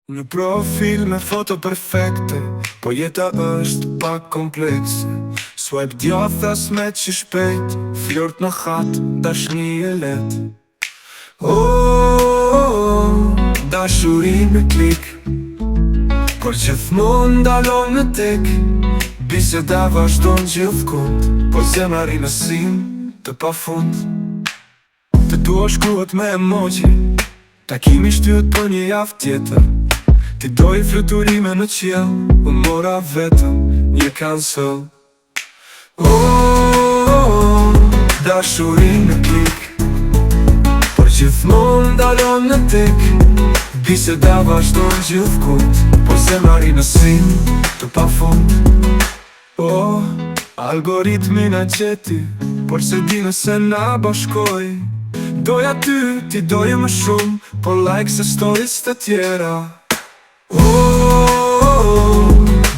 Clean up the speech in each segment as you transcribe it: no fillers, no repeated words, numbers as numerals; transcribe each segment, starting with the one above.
Në profil me foto perfekte, po jeta është pak komplekse. Swipe djathas me që shpejt, fjort në hat, dashni e let. Dashuri me klik, por gjithmonë ndalon në tek. Biseda vazhdon gjithkund, por zemra ri në sim të pafund. Të tua shkruhet me emoji, takimi shtyhet për një javë tjetër. Ti doj fluturime në qiell, unë mora vetëm një cancel. Dashuri në klik, por gjithmonë ndalon në tek. Biseda vazhdon gjithkund, por zemra ri në sim të pafund. Algoritmi na gjeti, por se di nëse na bashkoj. Doja ty, ti doje më shumë, por like se stories të tjera.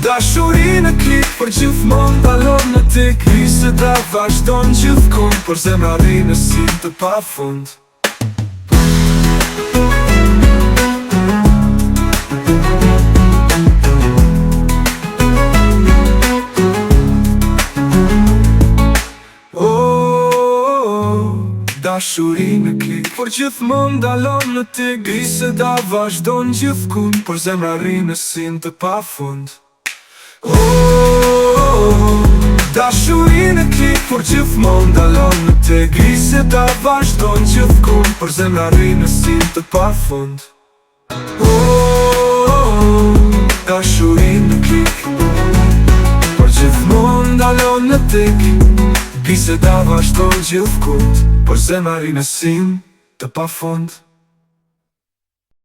Dashuri në klik, por gjithmonë ndalon në tek. Biseda vazhdon gjithkund, por zemra ri në sim të pafund. Dashuri në klik, por gjithmonë ndalon në tek. Biseda vazhdon gjithkund, por zemra ri në sim të pafund. Dashuri në klik, por gjithmonë ndalon në tek. Biseda vazhdon gjithkund, por zemra ri në sim të pafund. Dashuri në klik, por gjithmonë ndalon në tek. Biseda vazhdon gjithkund, por zemra ri në sim të pafund.